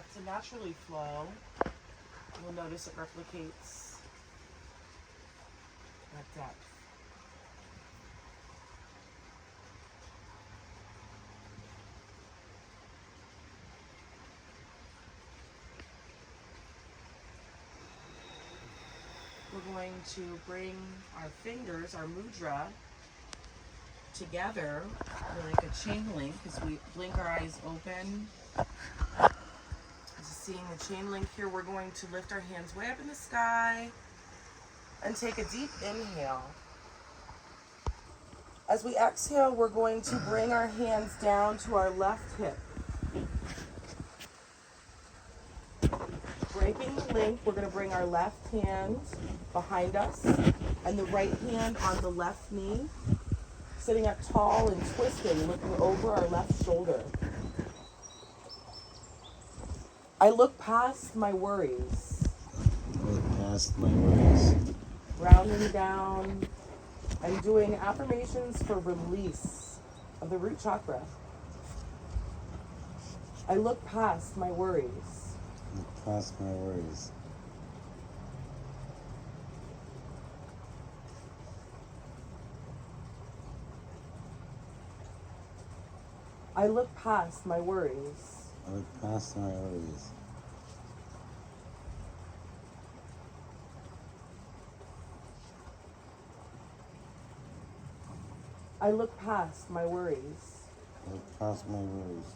that to naturally flow. You'll notice it replicates that depth. We're going to bring our fingers, our mudra, together like a chain link as we blink our eyes open. Just seeing the chain link here, we're going to lift our hands way up in the sky and take a deep inhale. As we exhale, we're going to bring our hands down to our left hip. Breaking the link, we're going to bring our left hand behind us and the right hand on the left knee, sitting up tall and twisting, looking over our left shoulder. I look past my worries. Look past my worries. Rounding down and doing affirmations for release of the root chakra. I look past my worries. Look past my worries. I look past my worries. I look past my worries. I look past my worries. I look past my worries.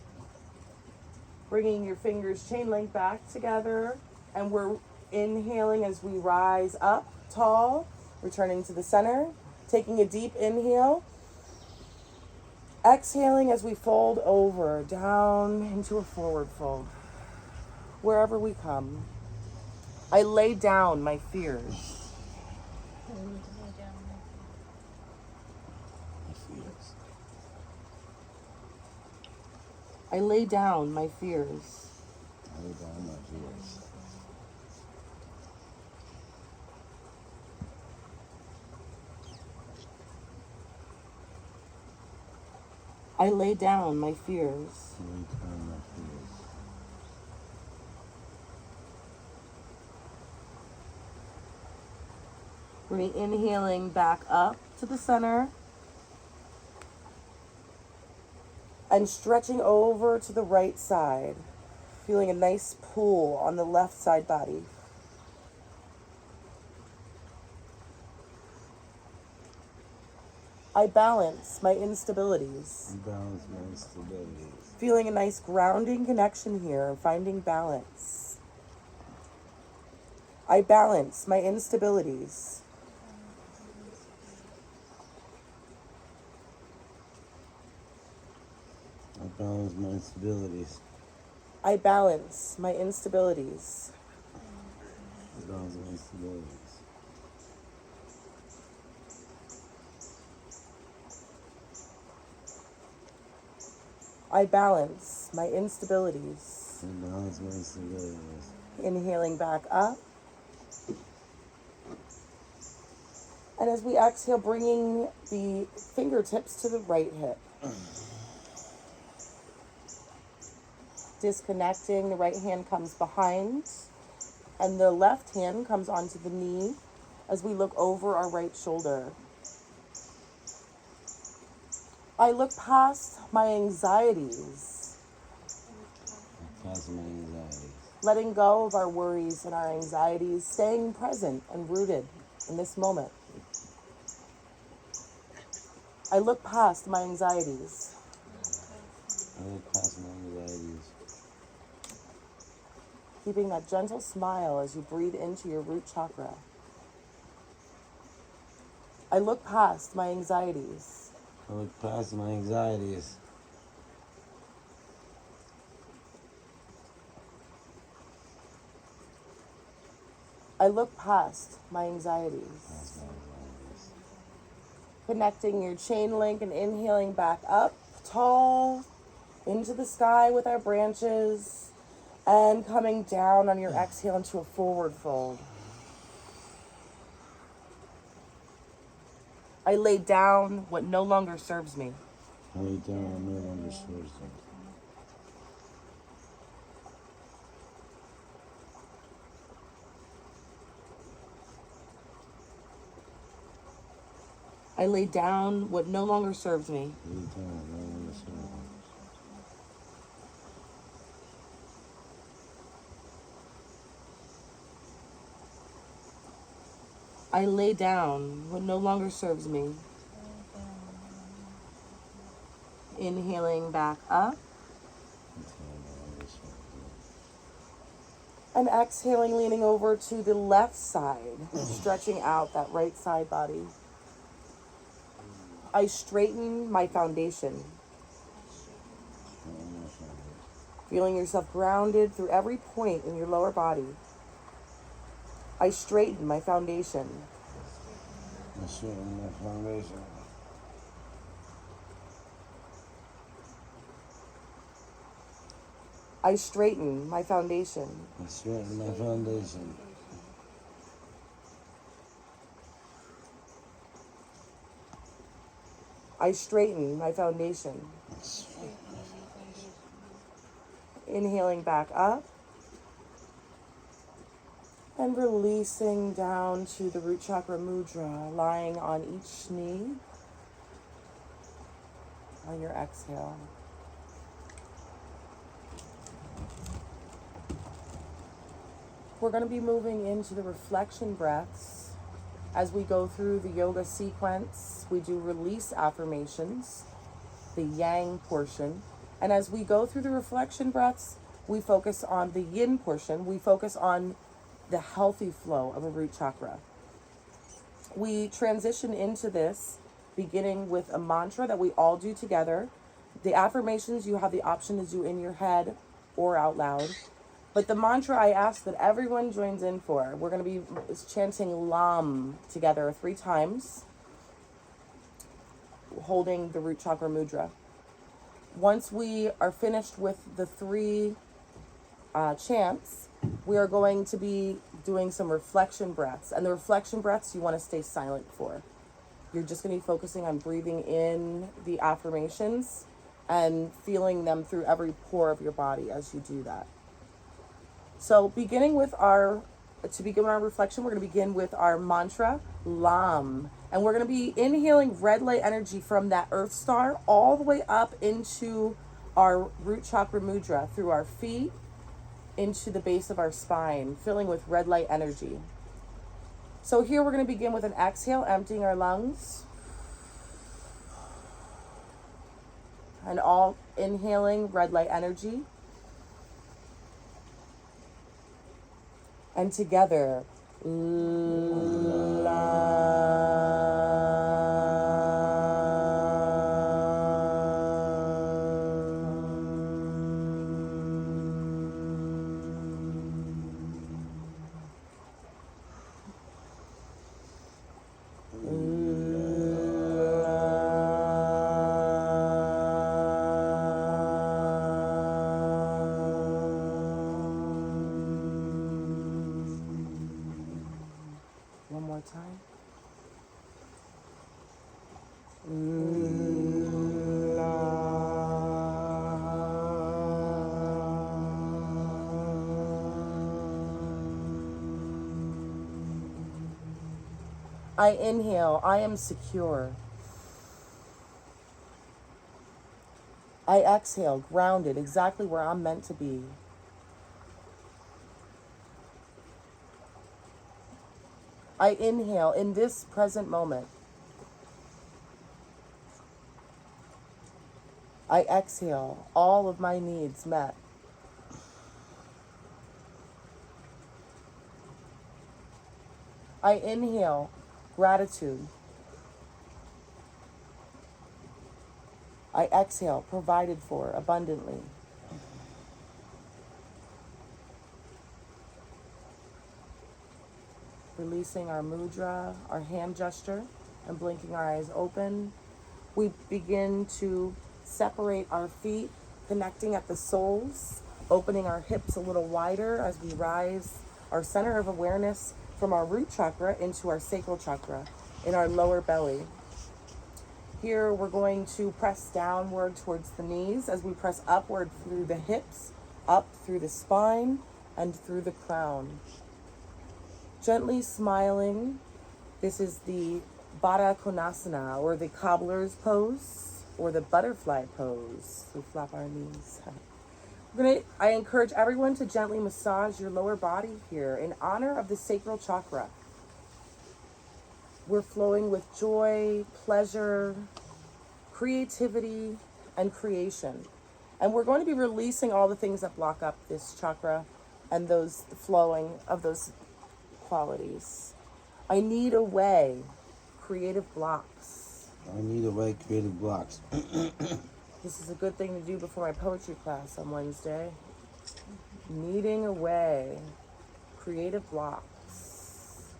Bringing your fingers chain link back together, and we're inhaling as we rise up tall, returning to the center, taking a deep inhale. Exhaling as we fold over, down into a forward fold. Wherever we come, I lay down my fears. I lay down my fears. I lay down my fears. I lay down my fears. I lay down my fears. We're inhaling back up to the center and stretching over to the right side, feeling a nice pull on the left side body. I balance my instabilities. I balance my instabilities. Feeling a nice grounding connection here, finding balance. I balance my instabilities. I balance my instabilities. I balance my instabilities. I balance my instabilities. I balance my instabilities. I balance my instabilities. Inhaling back up. And as we exhale, bringing the fingertips to the right hip. Disconnecting, the right hand comes behind, and the left hand comes onto the knee as we look over our right shoulder. I look past my anxieties. Past my anxieties. Letting go of our worries and our anxieties, staying present and rooted in this moment. I look past my anxieties. I look past my anxieties. Keeping that gentle smile as you breathe into your root chakra. I look past my anxieties. I look past my anxieties. I look past my anxieties. Past my anxieties. Connecting your chain link and inhaling back up, tall, into the sky with our branches, and coming down on your exhale into a forward fold. I lay down what no longer serves me. I lay down what no longer serves me. I lay down what no longer serves me. I lay down what no longer serves me. Inhaling back up. And exhaling, leaning over to the left side, stretching out that right side body. I straighten my foundation. Feeling yourself grounded through every point in your lower body. I straighten my foundation. I straighten my foundation. I straighten my foundation. I straighten my foundation. I straighten my foundation. Inhaling back up. And releasing down to the root chakra mudra, lying on each knee on your exhale. We're going to be moving into the reflection breaths. As we go through the yoga sequence, we do release affirmations, the yang portion. And as we go through the reflection breaths, we focus on the yin portion. We focus on the healthy flow of a root chakra. We transition into this beginning with a mantra that we all do together. The affirmations you have the option to do in your head or out loud. But the mantra I ask that everyone joins in for, we're going to be chanting Lam together 3 times, holding the root chakra mudra. Once we are finished with the 3 chants, we are going to be doing some reflection breaths. And the reflection breaths you want to stay silent for. You're just going to be focusing on breathing in the affirmations and feeling them through every pore of your body as you do that. So to begin our reflection, we're going to begin with our mantra, Lam. And we're going to be inhaling red light energy from that earth star all the way up into our root chakra mudra, through our feet, into the base of our spine, filling with red light energy. So here we're going to begin with an exhale, emptying our lungs. And all inhaling red light energy. And together, one more time. I inhale, I am secure. I exhale, grounded, exactly where I'm meant to be. I inhale in this present moment. I exhale, all of my needs met. I inhale, gratitude. I exhale, provided for abundantly. Releasing our mudra, our hand gesture, and blinking our eyes open. We begin to separate our feet, connecting at the soles, opening our hips a little wider as we rise our center of awareness from our root chakra into our sacral chakra in our lower belly. Here we're going to press downward towards the knees as we press upward through the hips, up through the spine, and through the crown. Gently smiling. This is the Baddha Konasana, or the cobbler's pose, or the butterfly pose. We flap our knees. I encourage everyone to gently massage your lower body here in honor of the sacral chakra. We're flowing with joy, pleasure, creativity, and creation. And we're going to be releasing all the things that block up this chakra and the flowing of those qualities. I need a way, creative blocks. I need away creative blocks. This is a good thing to do before my poetry class on Wednesday. Needing a way, creative blocks.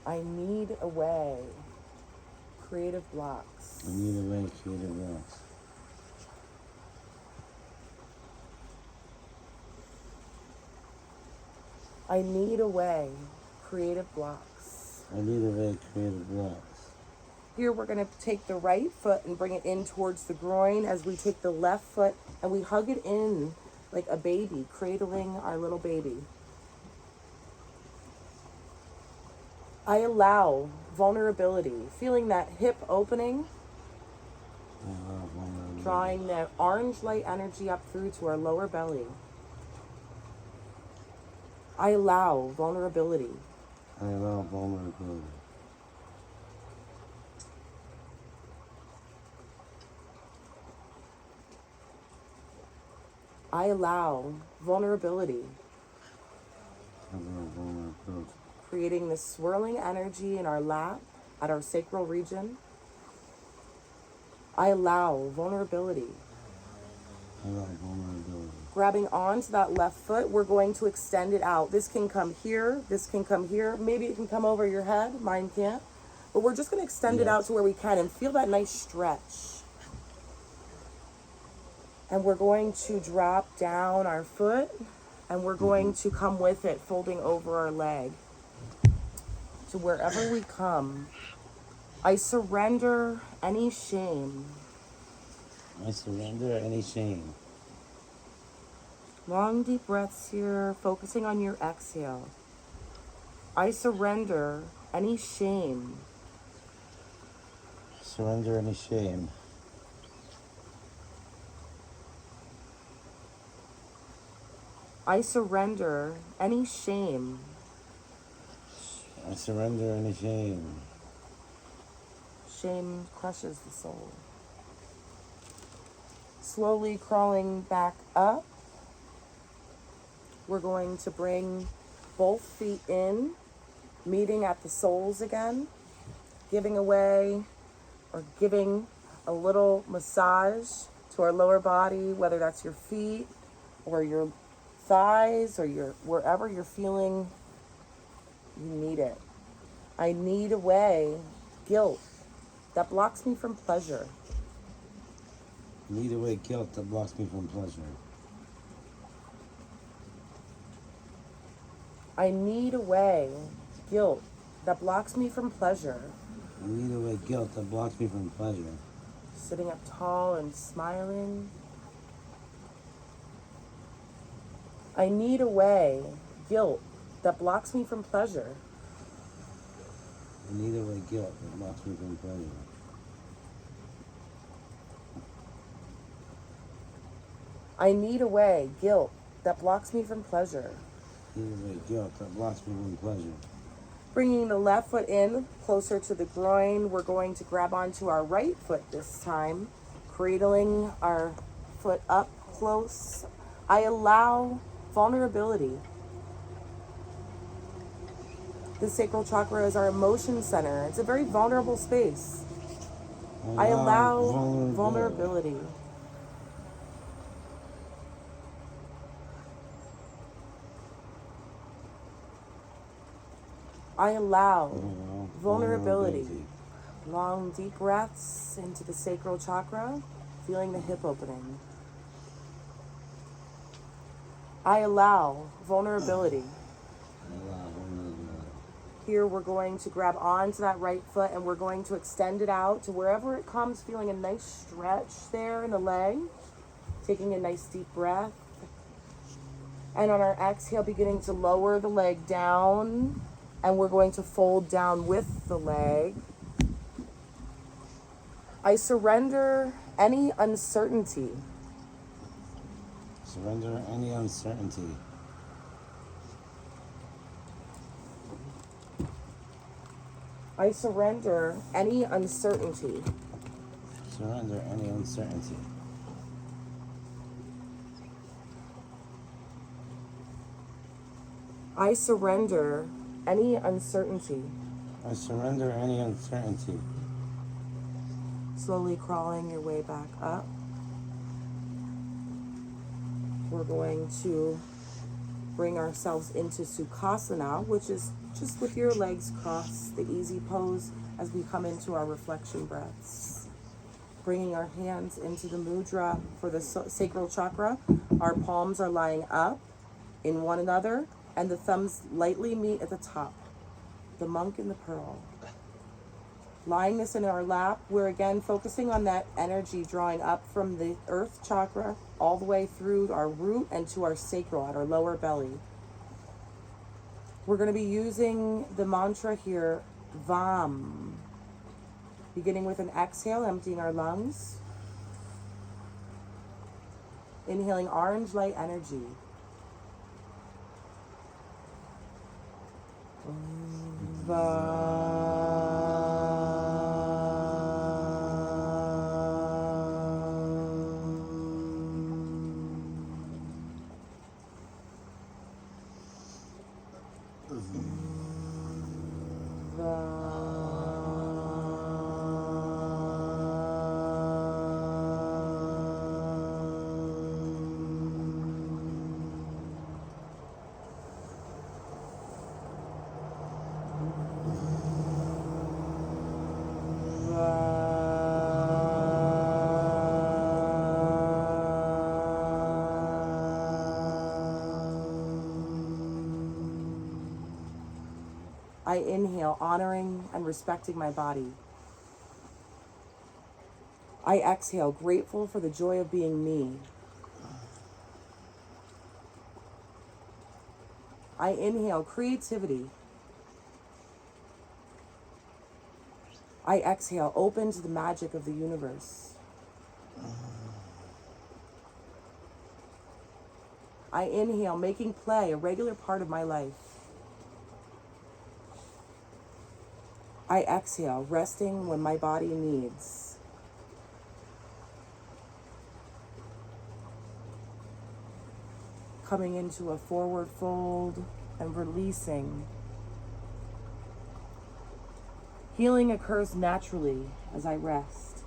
I need a way, creative blocks. I need away creative blocks. I need a way, creative blocks. I need away creative blocks. Here we're going to take the right foot and bring it in towards the groin as we take the left foot and we hug it in like a baby, cradling our little baby. I allow vulnerability, feeling that hip opening, drawing the orange light energy up through to our lower belly. I allow vulnerability. I allow vulnerability. I allow vulnerability. I allow vulnerability. Creating this swirling energy in our lap, at our sacral region. I allow vulnerability. I allow vulnerability. Grabbing onto that left foot, we're going to extend it out. This can come here, this can come here. Maybe it can come over your head, mine can't. But we're just going to extend it out to where we can and feel that nice stretch. And we're going to drop down our foot and we're going to come with it, folding over our leg. To wherever we come, I surrender any shame. I surrender any shame. Long deep breaths here, focusing on your exhale. I surrender any shame. Surrender any shame. I surrender any shame. I surrender any shame. Shame crushes the soul. Slowly crawling back up. We're going to bring both feet in, meeting at the soles again, giving away or giving a little massage to our lower body, whether that's your feet or your thighs or your wherever you're feeling you need it. I need away guilt that blocks me from pleasure. Need away guilt that blocks me from pleasure. I need away guilt that blocks me from pleasure. I need away guilt that blocks me from pleasure. Sitting up tall and smiling. I need away guilt that blocks me from pleasure. I need away guilt that blocks me from pleasure. I need away guilt that blocks me from pleasure. Need away guilt that blocks me from pleasure. Bringing the left foot in closer to the groin, we're going to grab onto our right foot this time, cradling our foot up close. I allow vulnerability. The sacral chakra is our emotion center. It's a very vulnerable space. I allow vulnerability. I allow vulnerability. Long, deep breaths into the sacral chakra, feeling the hip opening. I allow vulnerability. Here we're going to grab onto that right foot and we're going to extend it out to wherever it comes, feeling a nice stretch there in the leg. Taking a nice deep breath. And on our exhale, beginning to lower the leg down, and we're going to fold down with the leg. I surrender any uncertainty. Surrender any uncertainty. I surrender any uncertainty. Surrender any uncertainty. I surrender any uncertainty. I surrender any uncertainty. Slowly crawling your way back up. We're going to bring ourselves into Sukhasana, which is just with your legs crossed, the easy pose as we come into our reflection breaths. Bringing our hands into the mudra for the sacral chakra. Our palms are lying up in one another, and the thumbs lightly meet at the top. The monk and the pearl. Lying this in our lap, we're again focusing on that energy drawing up from the earth chakra all the way through our root and to our sacral at our lower belly. We're going to be using the mantra here, VAM. Beginning with an exhale, emptying our lungs. Inhaling orange light energy. I inhale, honoring and respecting my body. I exhale, grateful for the joy of being me. I inhale, creativity. I exhale, open to the magic of the universe. I inhale, making play a regular part of my life. I exhale, resting when my body needs. Coming into a forward fold and releasing. Healing occurs naturally as I rest.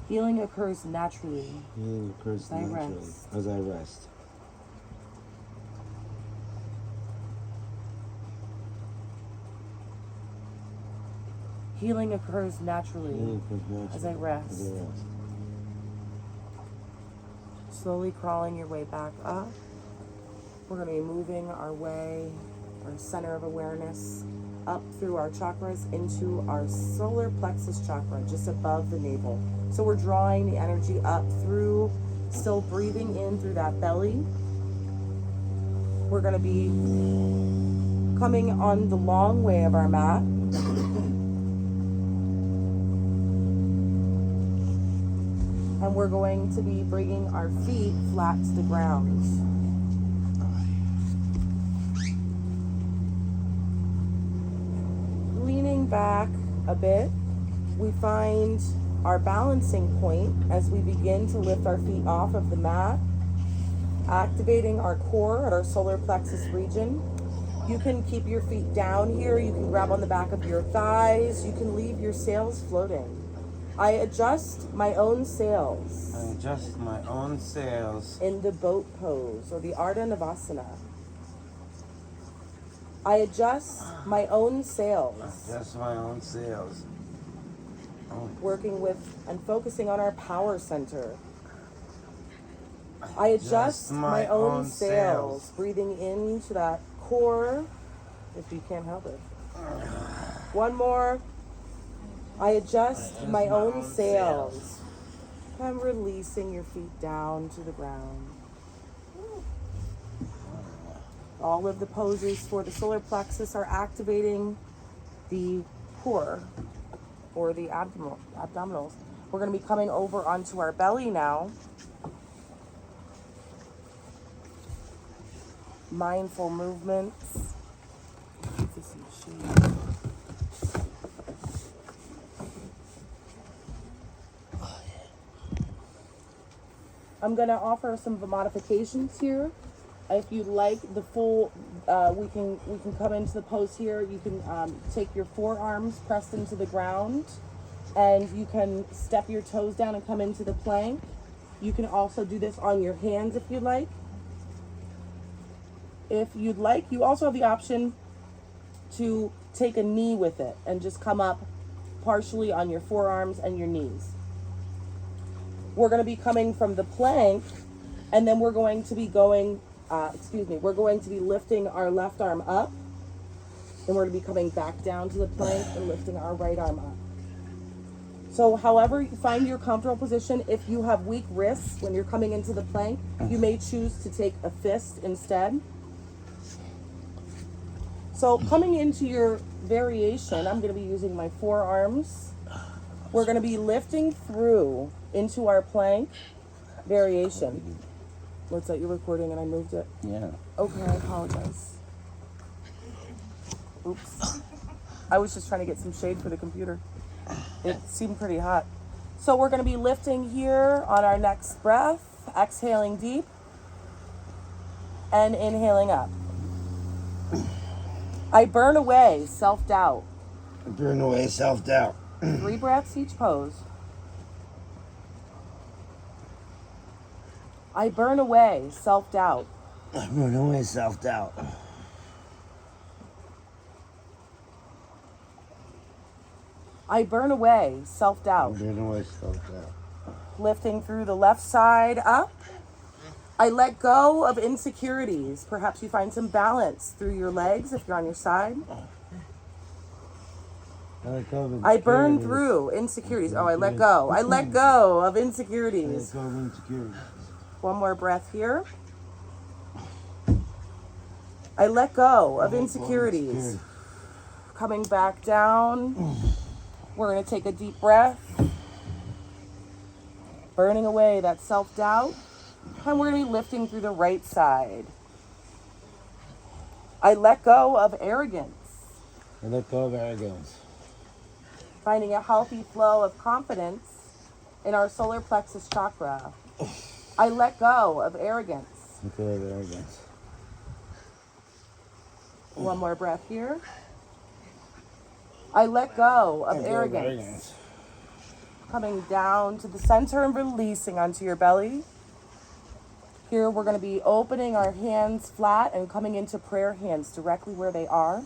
Healing occurs naturally. Healing occurs naturally as I rest. Healing occurs naturally as I rest. Slowly crawling your way back up. We're going to be moving our way, our center of awareness, up through our chakras into our solar plexus chakra, just above the navel. So we're drawing the energy up through, still breathing in through that belly. We're going to be coming on the long way of our mat. And we're going to be bringing our feet flat to the ground. Leaning back a bit, we find our balancing point as we begin to lift our feet off of the mat, activating our core at our solar plexus region. You can keep your feet down here. You can grab on the back of your thighs. You can leave your sails floating. I adjust my own sails. I adjust my own sails. In the boat pose or the Ardha Navasana. I adjust my own sails. Adjust my own sails. Working with and focusing on our power center. I adjust my own sails. Breathing into that core, if you can't help it. One more. I adjust my own sails. I'm releasing your feet down to the ground. All of the poses for the solar plexus are activating the core or the abdominals. We're going to be coming over onto our belly now. Mindful movements. I'm going to offer some of the modifications here. If you'd like the full, we can come into the pose here. You can take your forearms pressed into the ground, and you can step your toes down and come into the plank. You can also do this on your hands if you'd like. If you'd like, you also have the option to take a knee with it and just come up partially on your forearms and your knees. We're going to be coming from the plank, and then we're going to be going, we're going to be lifting our left arm up, and we're going to be coming back down to the plank and lifting our right arm up. So however you find your comfortable position, if you have weak wrists when you're coming into the plank, you may choose to take a fist instead. So coming into your variation, I'm going to be using my forearms. We're going to be lifting through into our plank variation. What's that? You're recording and I moved it? Yeah. Okay, I apologize. Oops. I was just trying to get some shade for the computer. It seemed pretty hot. So we're going to be lifting here on our next breath, exhaling deep and inhaling up. I burn away self-doubt. I burn away self-doubt. 3 breaths each pose. I burn away self-doubt. I burn away self-doubt. I burn away self-doubt. I burn away self-doubt. Lifting through the left side up. I let go of insecurities. Perhaps you find some balance through your legs if you're on your side. I burn through insecurities. Oh, I let go. I let go of insecurities. One more breath here. I let go of insecurities. Coming back down. We're going to take a deep breath. Burning away that self-doubt. And we're going to be lifting through the right side. I let go of arrogance. I let go of arrogance. Finding a healthy flow of confidence in our solar plexus chakra. I let go of arrogance. Let go of arrogance. One more breath here. I let go of arrogance. Coming down to the center and releasing onto your belly. Here we're going to be opening our hands flat and coming into prayer hands directly where they are.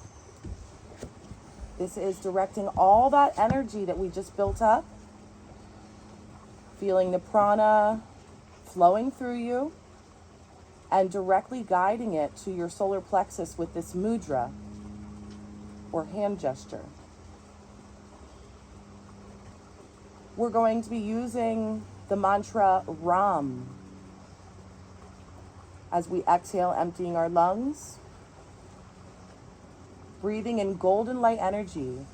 This is directing all that energy that we just built up. Feeling the prana flowing through you and directly guiding it to your solar plexus with this mudra or hand gesture. We're going to be using the mantra Ram as we exhale, emptying our lungs, breathing in golden light energy.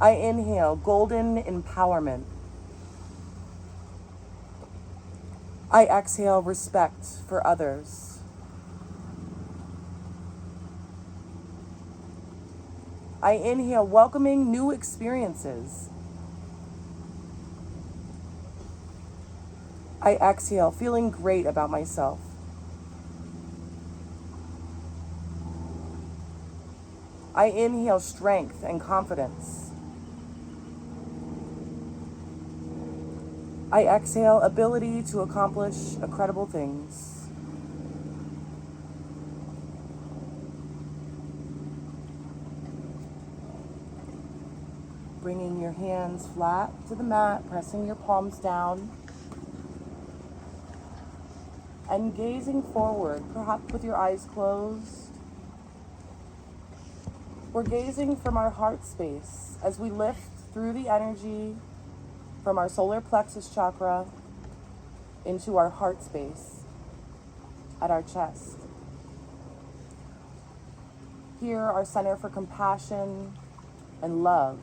I inhale golden empowerment. I exhale respect for others. I inhale welcoming new experiences. I exhale feeling great about myself. I inhale strength and confidence. I exhale ability to accomplish incredible things. Bringing your hands flat to the mat, pressing your palms down, and gazing forward, perhaps with your eyes closed. We're gazing from our heart space as we lift through the energy from our solar plexus chakra into our heart space at our chest. Here, our center for compassion and love,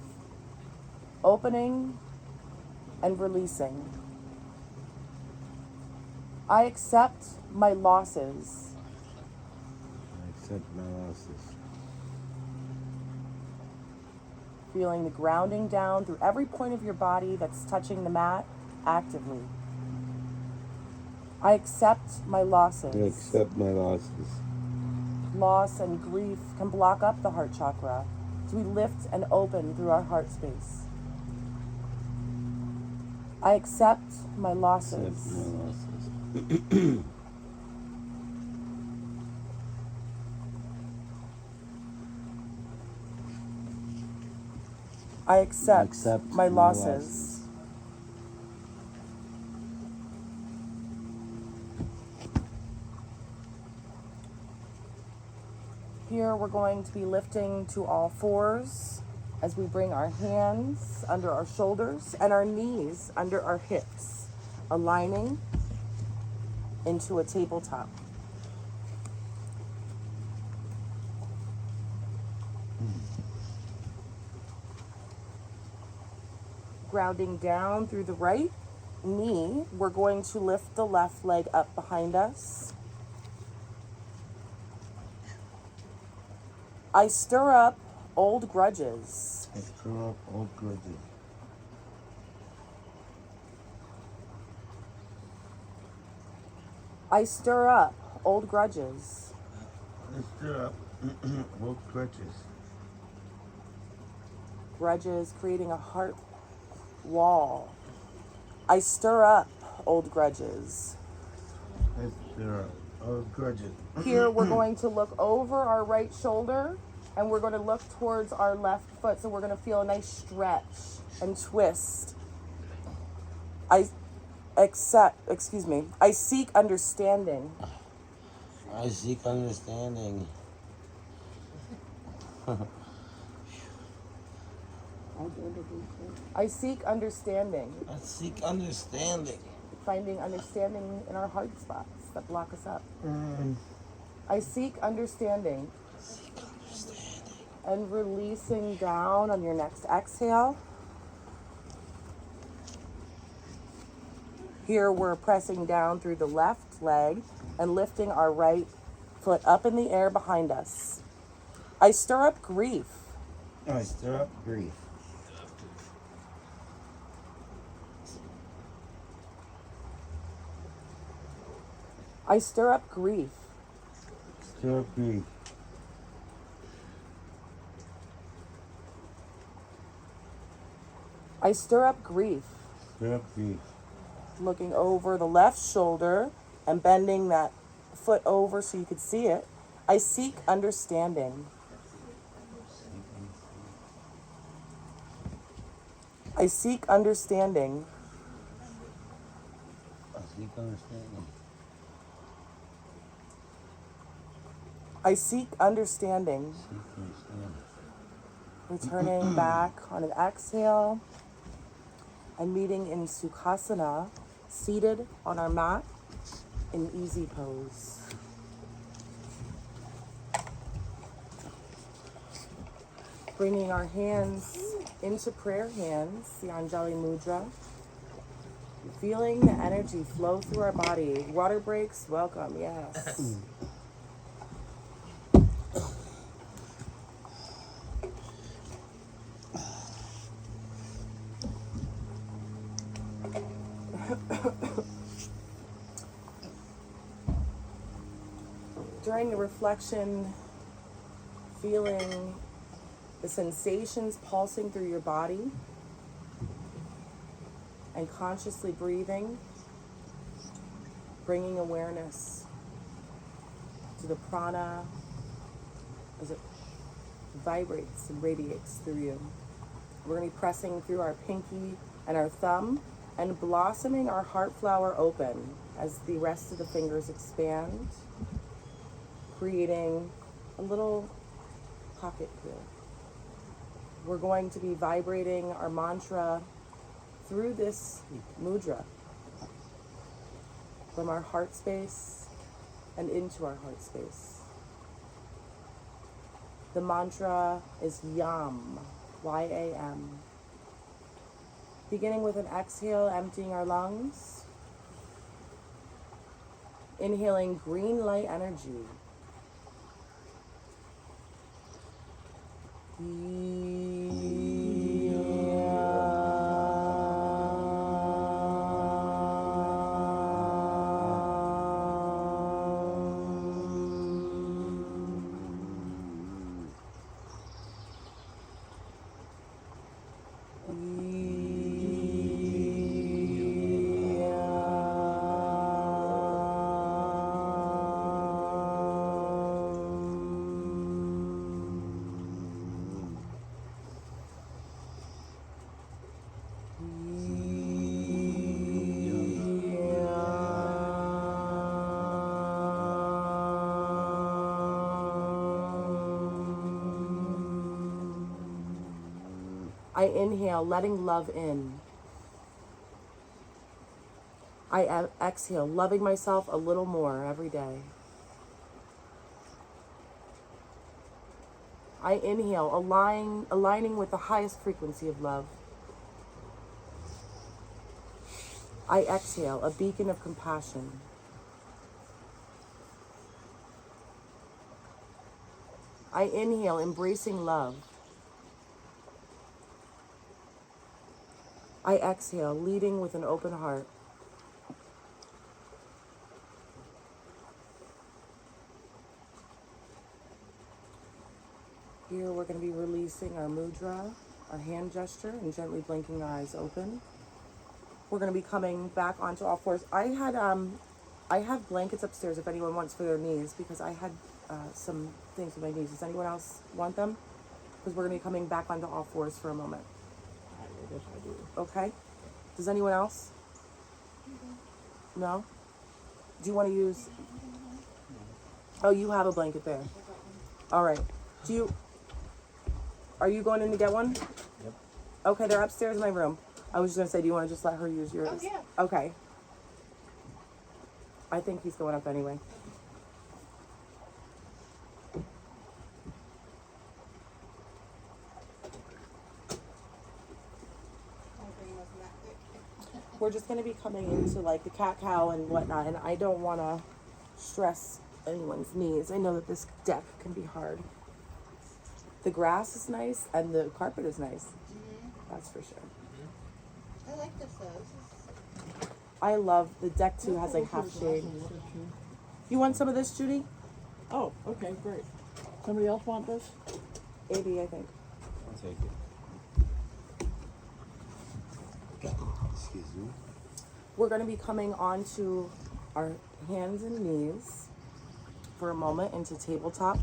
opening and releasing. I accept my losses. I accept my losses. Feeling the grounding down through every point of your body that's touching the mat actively. I accept my losses. I accept my losses. Loss and grief can block up the heart chakra, so we lift and open through our heart space. I accept my losses. Accept my losses. I accept my losses. Here we're going to be lifting to all fours as we bring our hands under our shoulders and our knees under our hips, aligning into a tabletop. Grounding down through the right knee, we're going to lift the left leg up behind us. I stir up old grudges. I stir up old grudges. I stir up old grudges. I stir up old grudges. Grudges creating a heart wall. I stir up old grudges. I stir up old grudges. Here we're going to look over our right shoulder and we're going to look towards our left foot. So we're going to feel a nice stretch and twist. I seek understanding. I seek understanding. I seek understanding. I seek understanding. Finding understanding in our hard spots that block us up. I seek understanding. Seek understanding. And releasing down on your next exhale. Here we're pressing down through the left leg and lifting our right foot up in the air behind us. I stir up grief. I stir up grief. I stir up grief. Stir up grief. I stir up grief. Stir up grief. Looking over the left shoulder and bending that foot over so you could see it. I seek understanding. I seek understanding. I seek understanding. I seek understanding. Seek understanding. Returning back on an exhale and meeting in Sukhasana, seated on our mat in easy pose. Bringing our hands into prayer hands, the Anjali Mudra. Feeling the energy flow through our body. Water breaks, welcome, yes. During the reflection, feeling the sensations pulsing through your body and consciously breathing, bringing awareness to the prana as it vibrates and radiates through you. We're going to be pressing through our pinky and our thumb and blossoming our heart flower open as the rest of the fingers expand, creating a little pocket here. We're going to be vibrating our mantra through this mudra from our heart space and into our heart space. The mantra is YAM, Y-A-M. Beginning with an exhale, emptying our lungs. Inhaling green light energy. I inhale, letting love in. I exhale, loving myself a little more every day. I inhale, aligning with the highest frequency of love. I exhale, a beacon of compassion. I inhale, embracing love. I exhale, leading with an open heart. Here we're going to be releasing our mudra, our hand gesture, and gently blinking our eyes open. We're going to be coming back onto all fours. I have blankets upstairs if anyone wants for their knees, because I had some things with my knees. Does anyone else want them? Because we're going to be coming back onto all fours for a moment. I guess I do. Okay. Does anyone else? No? Do you want to use... Oh, you have a blanket there. All right. Are you going in to get one? Yep. Okay, they're upstairs in my room. I was just going to say, do you want to just let her use yours? Oh, yeah. Okay. I think he's going up anyway. We're just going to be coming into like the cat-cow and whatnot, and I don't want to stress anyone's knees. I know that this deck can be hard. The grass is nice and the carpet is nice. Mm-hmm. That's for sure. I like this though. This is... I love the deck too. Has like half shade. You want some of this, Judy? Oh, okay, great. Somebody else want this? AB, I think. I'll take it. Excuse me. We're going to be coming onto our hands and knees for a moment into tabletop.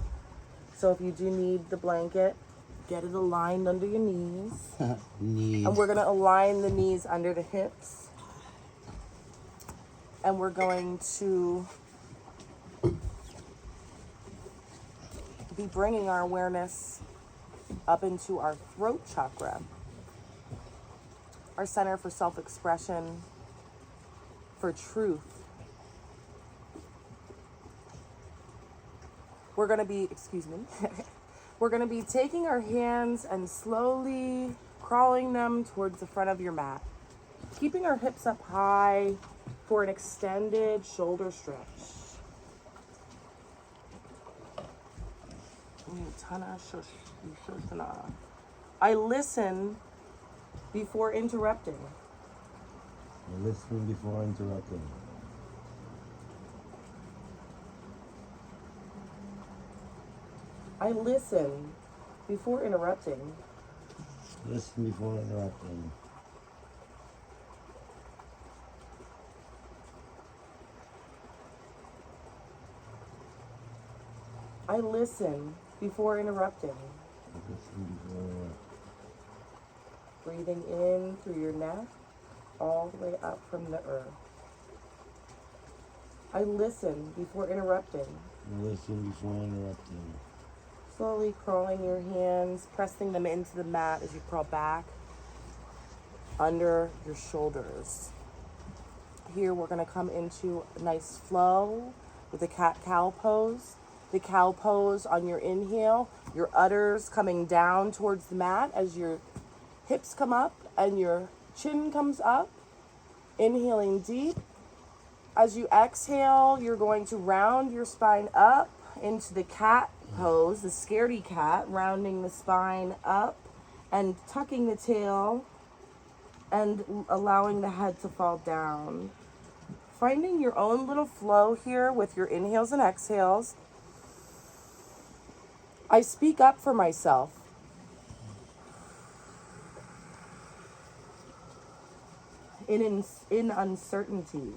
So if you do need the blanket, get it aligned under your knees. And we're going to align the knees under the hips. And we're going to be bringing our awareness up into our throat chakra, our center for self-expression, for truth. We're going to be, we're going to be taking our hands and slowly crawling them towards the front of your mat. Keeping our hips up high for an extended shoulder stretch. I listen before interrupting. Listen before interrupting. I listen before interrupting. Listen before interrupting. I listen before interrupting. Listen before interrupting. Breathing in through your neck, all the way up from the earth. I listen before interrupting. Listen before interrupting. Slowly crawling your hands, pressing them into the mat as you crawl back under your shoulders. Here we're going to come into a nice flow with the cat-cow pose. The cow pose on your inhale, your udders coming down towards the mat as your hips come up and your chin comes up. Inhaling deep. As you exhale, you're going to round your spine up into the cat pose, the scaredy cat, rounding the spine up and tucking the tail and allowing the head to fall down. Finding your own little flow here with your inhales and exhales. I speak up for myself. In uncertainty.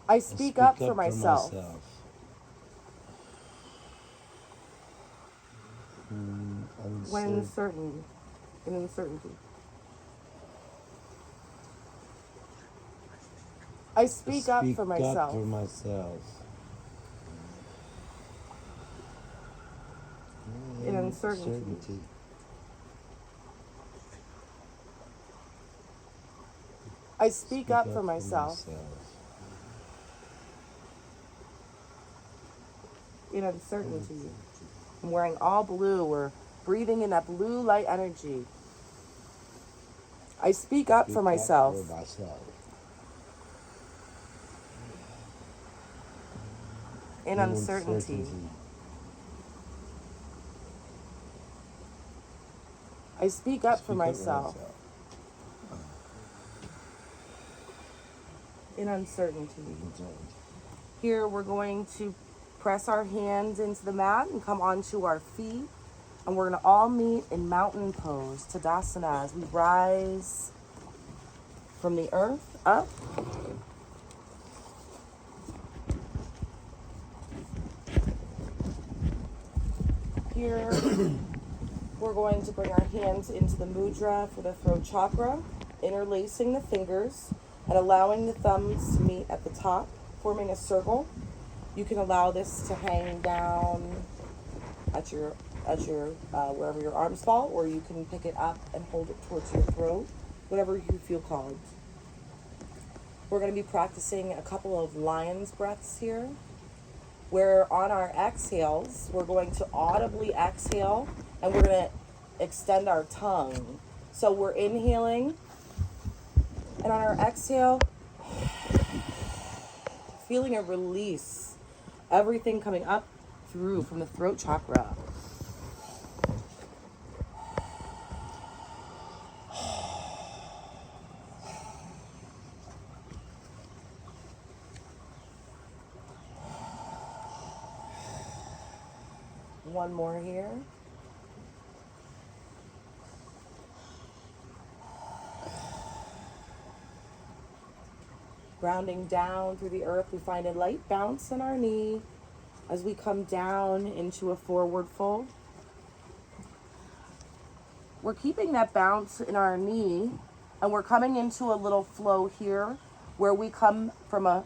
I speak up for myself. When certain, in uncertainty. I speak up for myself. In uncertainty. I speak up for myself. In uncertainty. I'm wearing all blue. We're breathing in that blue light energy. I speak up for myself. In uncertainty. I speak up for myself. In uncertainty. Here we're going to press our hands into the mat and come onto our feet. And we're going to all meet in mountain pose, Tadasana, as we rise from the earth up. Here, we're going to bring our hands into the mudra for the throat chakra, interlacing the fingers and allowing the thumbs to meet at the top, forming a circle. You can allow this to hang down at your wherever your arms fall, or you can pick it up and hold it towards your throat, whatever you feel called. We're going to be practicing a couple of lion's breaths here, where on our exhales, we're going to audibly exhale, and we're going to extend our tongue. So we're inhaling, and on our exhale, feeling a release, everything coming up through from the throat chakra. One more here. Grounding down through the earth, we find a light bounce in our knee as we come down into a forward fold. We're keeping that bounce in our knee, and we're coming into a little flow here where we come from a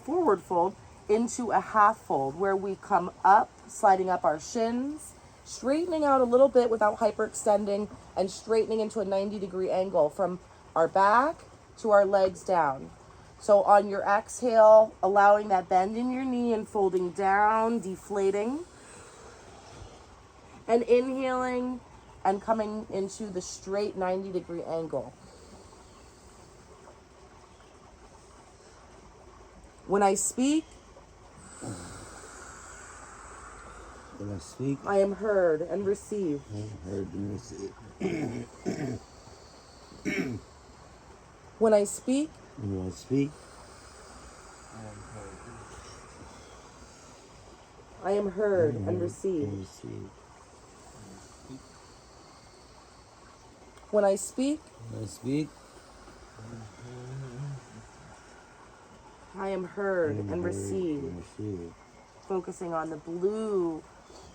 forward fold into a half fold, where we come up, sliding up our shins, straightening out a little bit without hyperextending, and straightening into a 90-degree angle from our back to our legs down. So on your exhale, allowing that bend in your knee and folding down, deflating. And inhaling and coming into the straight 90-degree angle. When I speak, When I speak, I am heard and received. I am heard and received. When I speak, When I speak, I am heard and and received. receive. When I speak, When I speak, I am heard and and received. And receive. Focusing on the blue,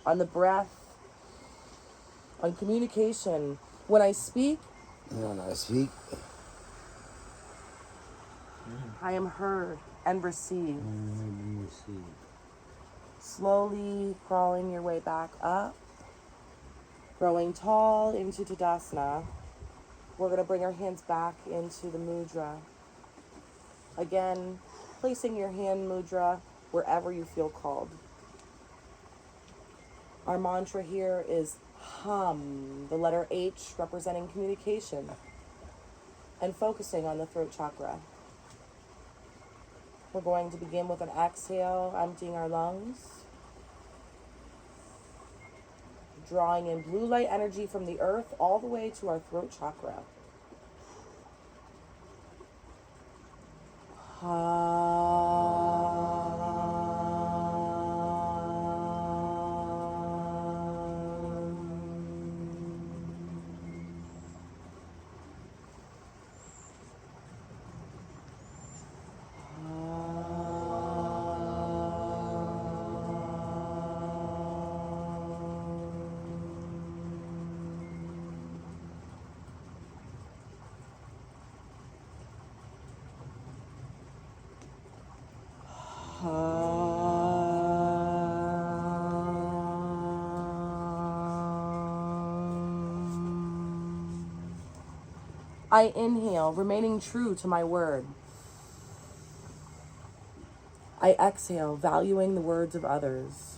on the breath, on communication. When I speak, when I speak, I am heard and received. And receive. Slowly crawling your way back up, growing tall into Tadasana. We're going to bring our hands back into the mudra. Again, placing your hand mudra wherever you feel called. Our mantra here is hum, the letter H representing communication, and focusing on the throat chakra. We're going to begin with an exhale, emptying our lungs, drawing in blue light energy from the earth all the way to our throat chakra. I inhale, remaining true to my word. I exhale, valuing the words of others.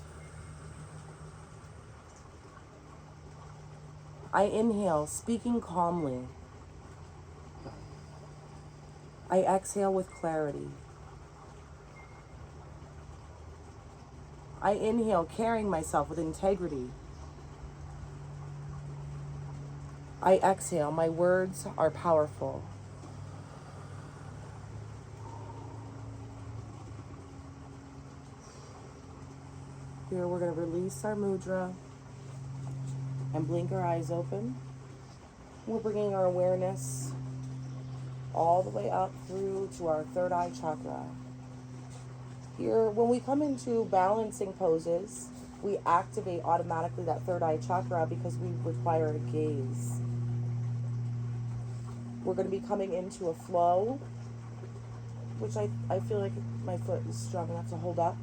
I inhale, speaking calmly. I exhale with clarity. I inhale, carrying myself with integrity. I exhale, my words are powerful. Here we're going to release our mudra and blink our eyes open. We're bringing our awareness all the way up through to our third eye chakra. Here, when we come into balancing poses, we activate automatically that third eye chakra because we require a gaze. We're going to be coming into a flow, which I feel like my foot is strong enough to hold up.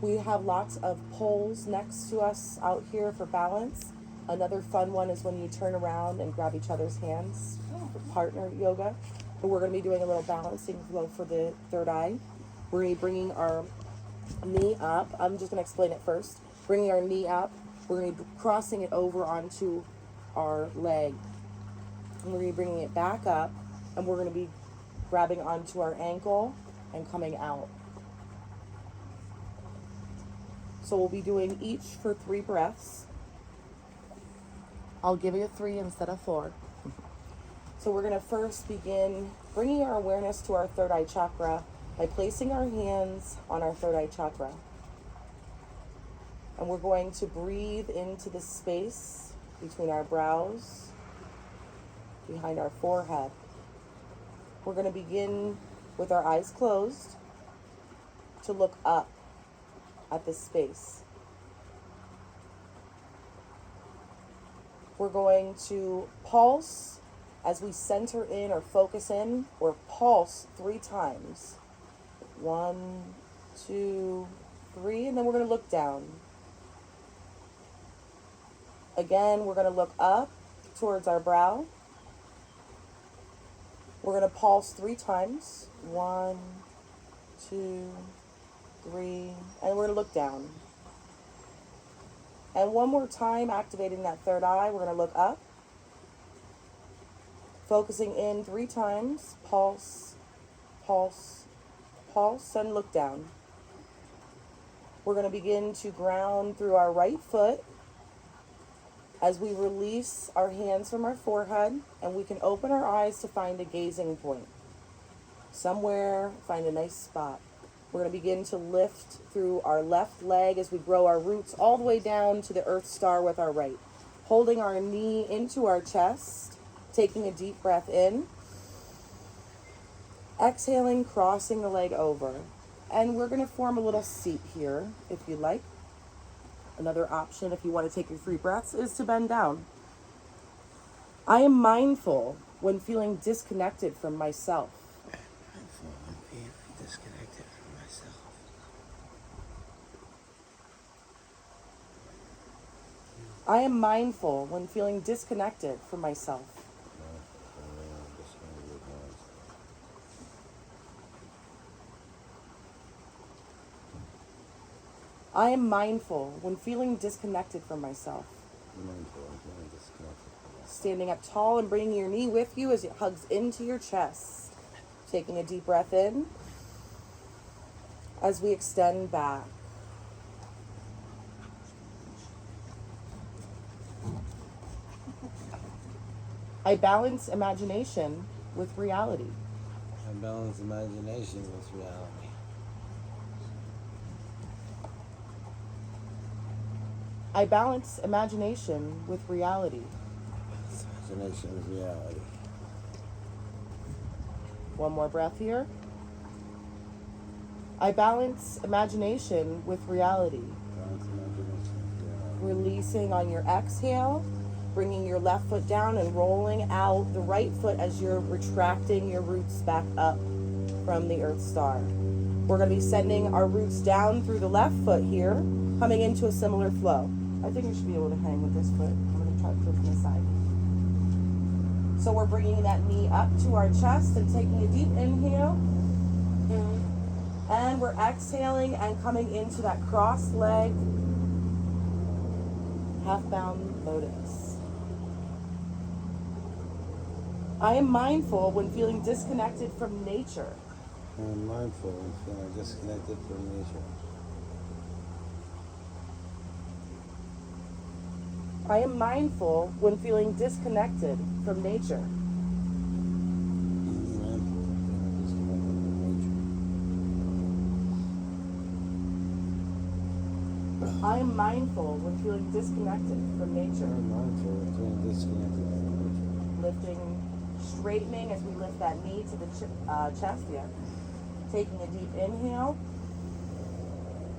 We have lots of poles next to us out here for balance. Another fun one is when you turn around and grab each other's hands for partner yoga. But we're going to be doing a little balancing flow for the third eye. We're going to be bringing our knee up. I'm just going to explain it first. Bringing our knee up. We're going to be crossing it over onto our leg. And we're going to be bringing it back up. And we're going to be grabbing onto our ankle and coming out. So we'll be doing each for 3 breaths. I'll give you 3 instead of 4. So we're going to first begin bringing our awareness to our third eye chakra by placing our hands on our third eye chakra. And we're going to breathe into the space between our brows, behind our forehead. We're going to begin with our eyes closed to look up at this space. We're going to pulse as we center in or focus in, or pulse 3 times. 1, 2, 3, and then we're going to look down. Again, we're going to look up towards our brow. We're going to pulse 3 times. 1, 2, 3, and we're going to look down. And one more time, activating that third eye, we're going to look up. Focusing in 3 times. Pulse, pulse, pulse, and look down. We're going to begin to ground through our right foot as we release our hands from our forehead, and we can open our eyes to find a gazing point. Somewhere, find a nice spot. We're going to begin to lift through our left leg as we grow our roots all the way down to the Earth Star with our right. Holding our knee into our chest, taking a deep breath in. Exhaling, crossing the leg over. And we're going to form a little seat here, if you like. Another option, if you want to take your 3 breaths, is to bend down. I am mindful when feeling disconnected from myself. I'm feeling disconnected from myself. I am mindful when feeling disconnected from myself. I am mindful when feeling disconnected from myself. Standing up tall and bringing your knee with you as it hugs into your chest. Taking a deep breath in as we extend back. I balance imagination with reality. I balance imagination with reality. I balance imagination with reality. Imagination with reality. One more breath here. I balance imagination with reality. Balance imagination with reality. Releasing on your exhale, bringing your left foot down and rolling out the right foot as you're retracting your roots back up from the Earth Star. We're going to be sending our roots down through the left foot here, coming into a similar flow. I think you should be able to hang with this foot. I'm going to try to flip from the side. So we're bringing that knee up to our chest and taking a deep inhale. And we're exhaling and coming into that cross leg, half-bound lotus. I am mindful when feeling disconnected from nature. I am mindful when feeling disconnected from nature. I am mindful when feeling disconnected from nature. I am mindful when feeling disconnected from nature. I am mindful when feeling disconnected from nature. Lifting, straightening as we lift that knee to the chest. Yeah. Taking a deep inhale.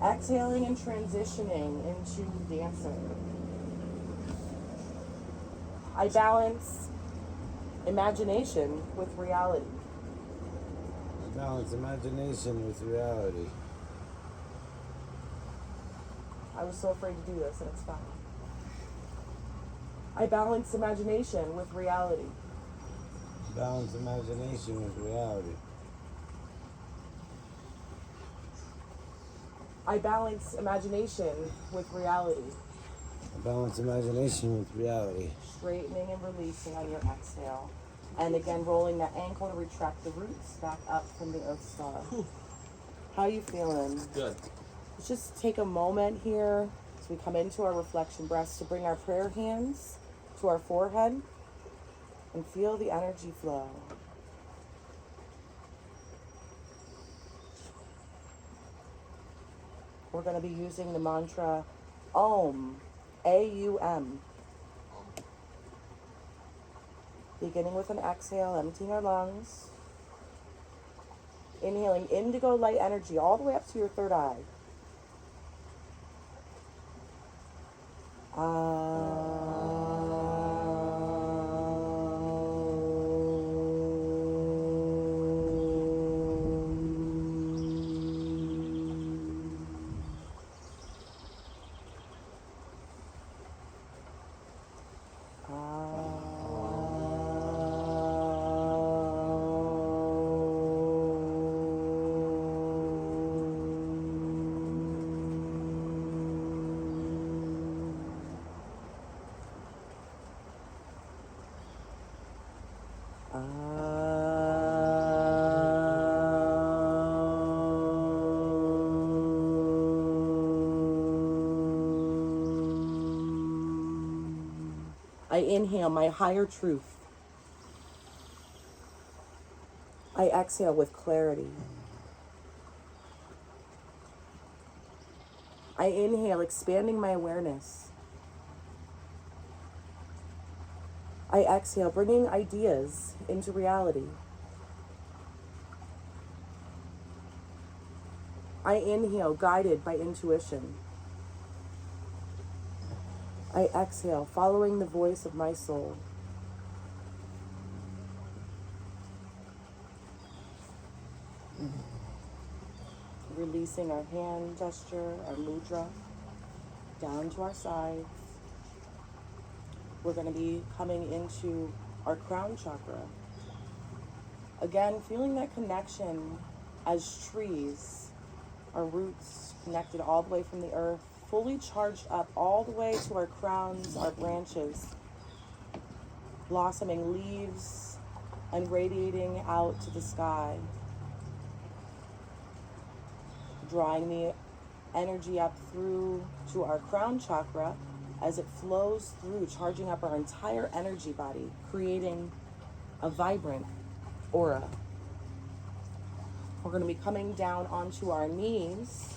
Exhaling and transitioning into dancer. I balance imagination with reality. I balance imagination with reality. I was so afraid to do this, and it's fine. I balance imagination with reality. Balance imagination with reality. I balance imagination with reality. Balance imagination with reality. Straightening and releasing on your exhale. And again, rolling that ankle to retract the roots back up from the Earth Star. How are you feeling? Good. Let's just take a moment here as we come into our reflection breaths to bring our prayer hands to our forehead and feel the energy flow. We're going to be using the mantra Om, A-U-M. Beginning with an exhale, emptying our lungs. Inhaling indigo light energy all the way up to your third eye. inhale my higher truth. I exhale with clarity. I inhale, expanding my awareness. I exhale, bringing ideas into reality. I inhale, guided by intuition. I exhale, following the voice of my soul. Releasing our hand gesture, our mudra, down to our sides. We're going to be coming into our crown chakra. Again, feeling that connection as trees, our roots connected all the way from the earth, fully charged up all the way to our crowns, our branches, blossoming leaves and radiating out to the sky, drawing the energy up through to our crown chakra as it flows through, charging up our entire energy body, creating a vibrant aura. We're going to be coming down onto our knees.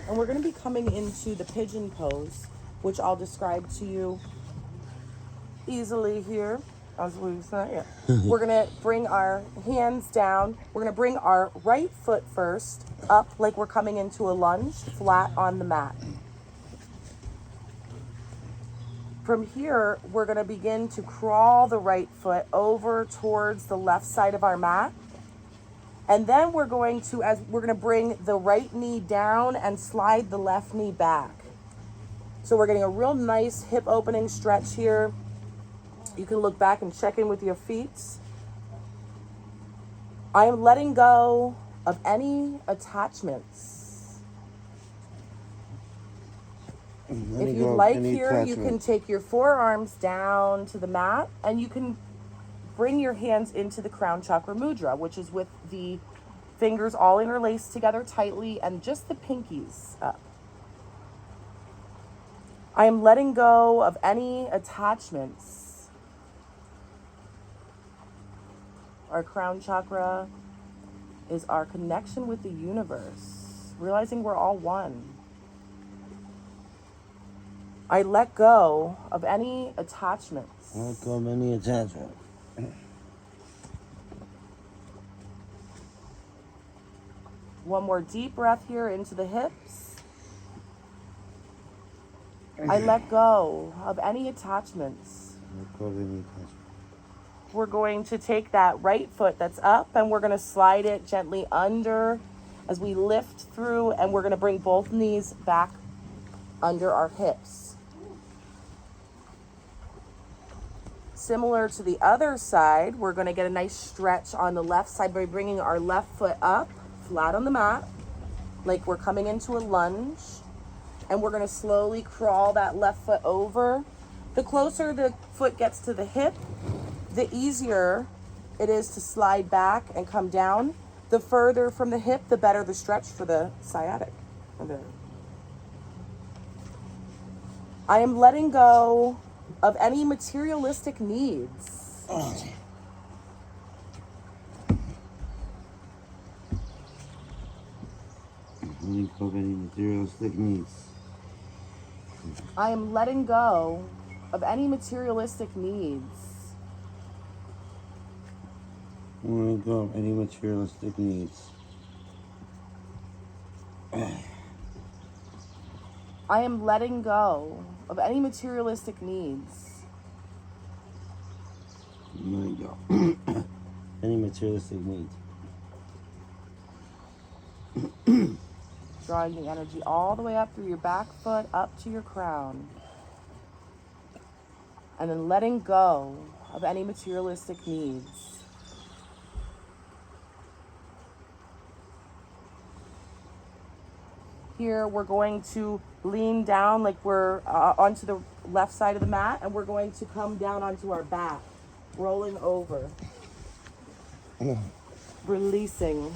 And we're going to be coming into the pigeon pose, which I'll describe to you easily here. We're going to bring our hands down. We're going to bring our right foot first up like we're coming into a lunge, flat on the mat. From here, we're going to begin to crawl the right foot over towards the left side of our mat. And then we're going to bring the right knee down and slide the left knee back. So we're getting a real nice hip opening stretch here. You can look back and check in with your feet. I am letting go of any attachments. If you'd like here, you can take your forearms down to the mat and you can bring your hands into the crown chakra mudra, which is with the fingers all interlaced together tightly and just the pinkies up. I am letting go of any attachments. Our crown chakra is our connection with the universe, realizing we're all one. I let go of any attachments. Let go of any attachment. One more deep breath here into the hips. I let go of any attachments. Let go of any attachment. We're going to take that right foot that's up and we're going to slide it gently under as we lift through, and we're going to bring both knees back under our hips. Similar to the other side, we're going to get a nice stretch on the left side by bringing our left foot up, flat on the mat, like we're coming into a lunge. And we're going to slowly crawl that left foot over. The closer the foot gets to the hip, the easier it is to slide back and come down. The further from the hip, the better the stretch for the sciatic. I am letting go of any materialistic needs. Let go of any materialistic needs. I am letting go of any materialistic needs. Let go of any materialistic needs. I am letting go of any materialistic needs. Let go. Any materialistic needs. Drawing the energy all the way up through your back foot, up to your crown. And then letting go of any materialistic needs. Here, we're going to lean down like we're onto the left side of the mat, and we're going to come down onto our back, rolling over. Releasing.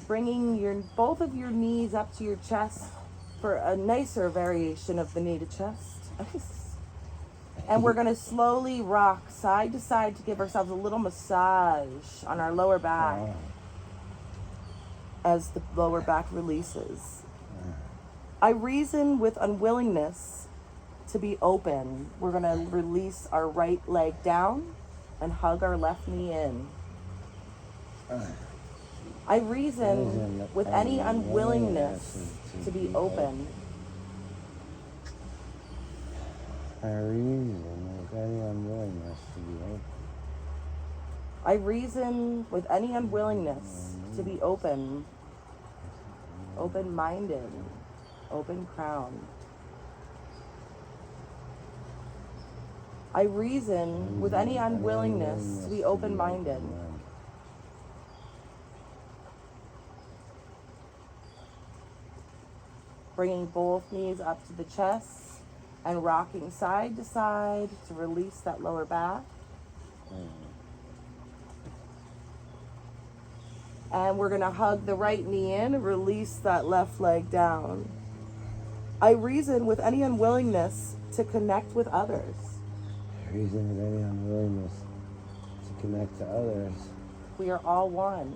bringing both of your knees up to your chest for a nicer variation of the knee to chest. And we're going to slowly rock side to side to give ourselves a little massage on our lower back as the lower back releases. I reason with unwillingness to be open. We're going to release our right leg down and hug our left knee in. I reason with any unwillingness to be open. I reason with any unwillingness to be open. I reason with any unwillingness to be open. Open-minded. Open crown. I reason with any unwillingness to be open-minded. Bringing both knees up to the chest and rocking side to side to release that lower back. And we're going to hug the right knee in and release that left leg down. I reason with any unwillingness to connect with others. I reason with any unwillingness to connect to others. We are all one.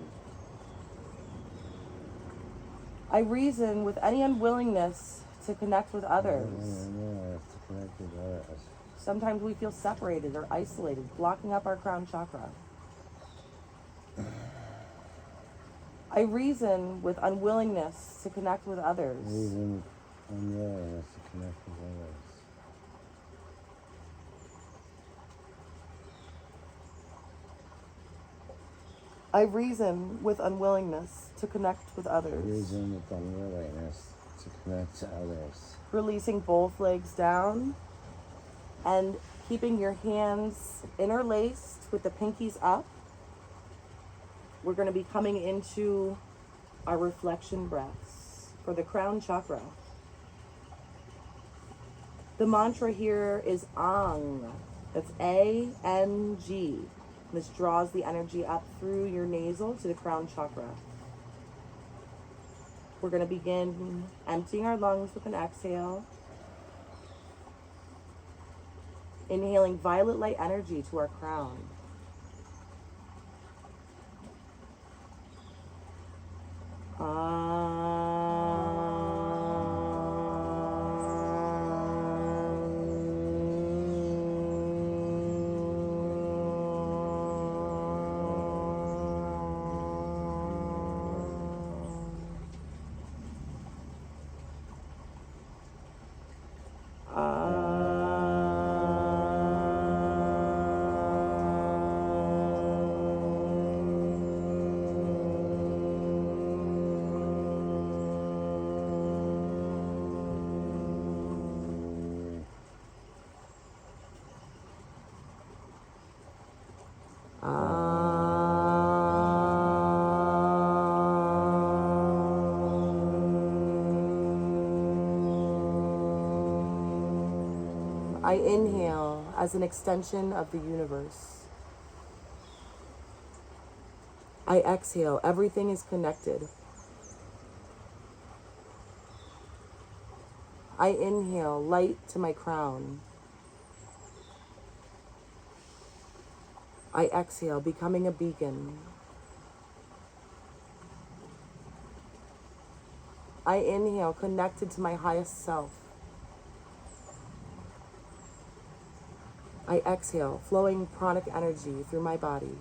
I reason with any unwillingness to connect with others. To connect with others. Sometimes we feel separated or isolated, blocking up our crown chakra. I reason with unwillingness to connect with others. Reason with unwillingness to connect with others. I reason with unwillingness to connect with others. Reason with unwillingness to connect to others. Releasing both legs down and keeping your hands interlaced with the pinkies up. We're going to be coming into our reflection breaths for the crown chakra. The mantra here is Ang. That's A-N-G. This draws the energy up through your nasal to the crown chakra. We're going to begin emptying our lungs with an exhale. Inhaling violet light energy to our crown. I inhale as an extension of the universe. I exhale, everything is connected. I inhale light to my crown. I exhale, becoming a beacon. I inhale, connected to my highest self. I exhale, flowing pranic energy through my body.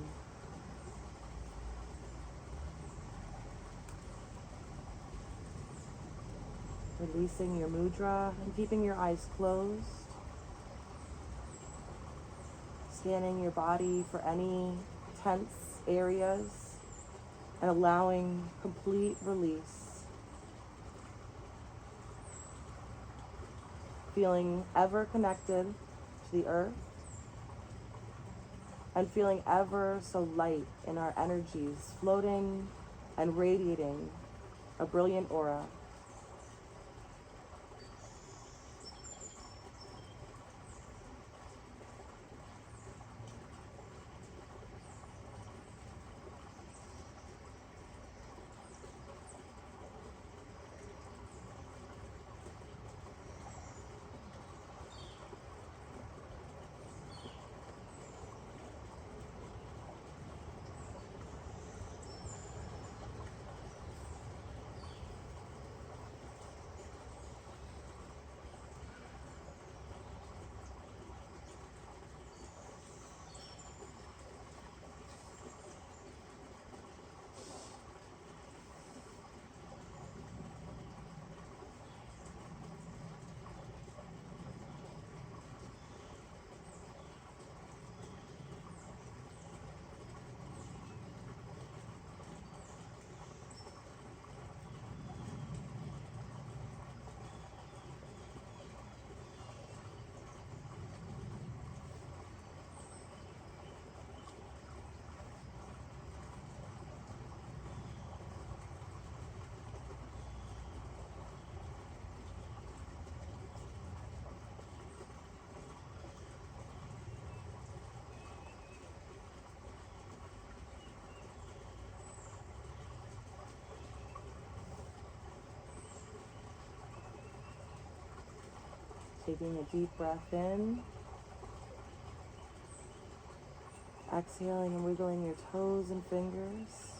Releasing your mudra and keeping your eyes closed. Scanning your body for any tense areas and allowing complete release. Feeling ever connected to the earth and feeling ever so light in our energies, floating and radiating a brilliant aura. Taking a deep breath in. Exhaling and wiggling your toes and fingers.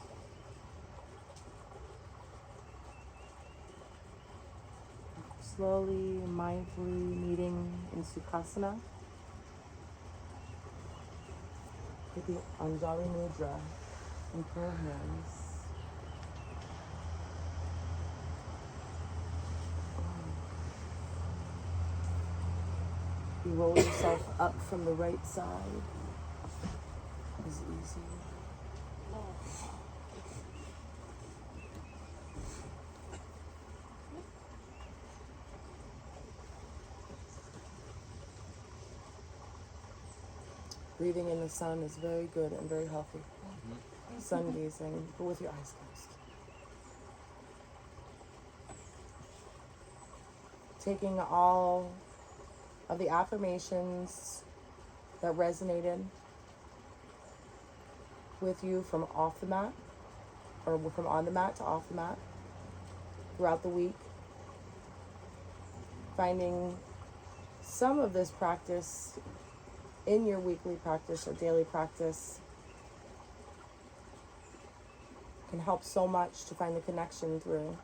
Slowly, mindfully meeting in Sukhasana. With the Anjali Mudra in prayer hands. You roll yourself up from the right side. Is easy. Breathing in the sun is very good and very healthy. Sun gazing, but with your eyes closed. Taking all of the affirmations that resonated with you from off the mat, or from on the mat to off the mat throughout the week. Finding some of this practice in your weekly practice or daily practice can help so much to find the connection through.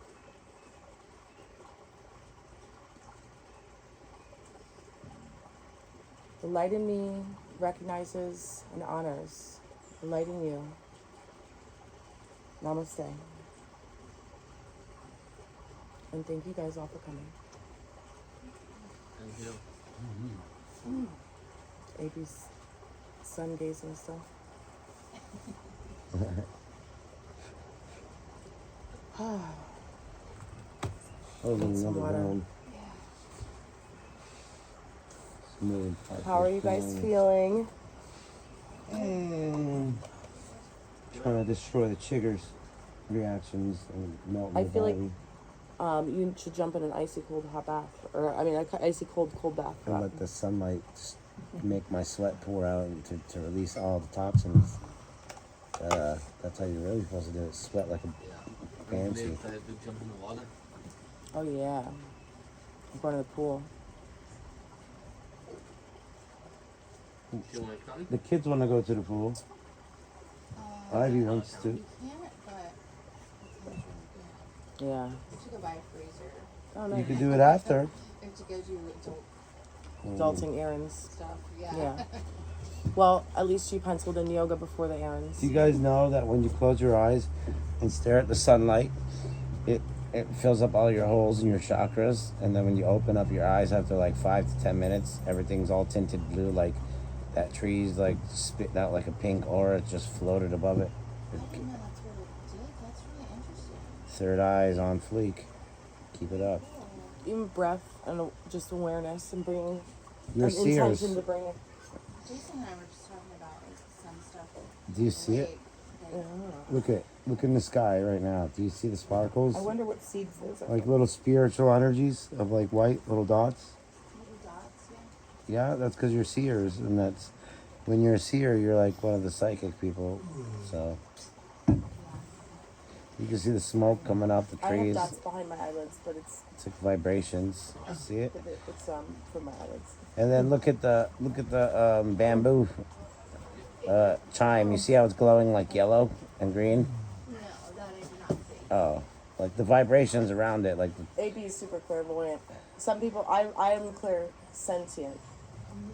The light in me recognizes and honors the light in you. Namaste. And thank you guys all for coming. Thank you. AB's sun gazing still. Oh, Need some another water. round. Smooth. How are you guys feeling? Trying to destroy the chiggers reactions and melt in I the feel like body. you should jump in an icy cold hot bath, or icy cold bath. And let the sunlight make my sweat pour out and to release all the toxins. That's how you're really supposed to do it. Sweat like a fancy. Maybe if I had to jump in the water. Oh yeah, I'm going to the pool. Do you want to come? The kids want to go to the pool. Ivy wants to. You can't, but it sounds really good. Yeah. We should go buy a freezer. Oh no. You could do it after. We have to go do Adulting errands. stuff. Yeah. Yeah. Well, at least you penciled in yoga before the errands. Do you guys know that when you close your eyes and stare at the sunlight, it fills up all your holes in your chakras, and then when you open up your eyes after like 5 to 10 minutes, everything's all tinted blue, like that tree's like spitting out like a pink aura just floated above it. I didn't know that's what it did. That's really interesting. Third eye is on fleek. Keep it up. Even breath and just awareness and bringing You're an seers. intention to bring it. Jason and I were just talking about like some stuff. Do you see it? Look in the sky right now. Do you see the sparkles? I wonder what seeds those are. Like little spiritual energies of like white little dots. Little dots, yeah. Yeah, that's because you're seers, and that's when you're a seer, you're like one of the psychic people. So you can see the smoke coming out the I have trees. dots behind my eyelids, but it's It's like vibrations. See it? it's for my eyelids. And then look at the bamboo chime. You see how it's glowing like yellow and green? No, that I did not see. Oh, like the vibrations around it, like the, AB is super clairvoyant. Some people, I am clairsentient.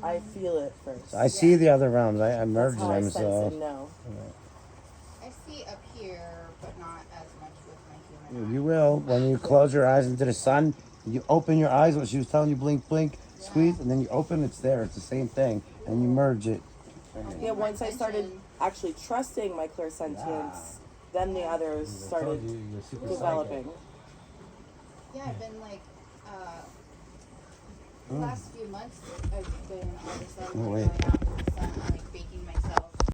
I feel it first. I see the other realms. I merge That's how I them, sense so and know. I see up here, but not as much with my human eye. you will when you close your eyes into the sun. You open your eyes. What she was telling you, blink, blink, squeeze, and then you open. It's there. It's the same thing, and you merge it. Yeah, once I started actually trusting my clairsentience, then the others started developing. Yeah, I've been like, the last few months, I've been all of a sudden Oh, like, wait. going out in the sun, like baking myself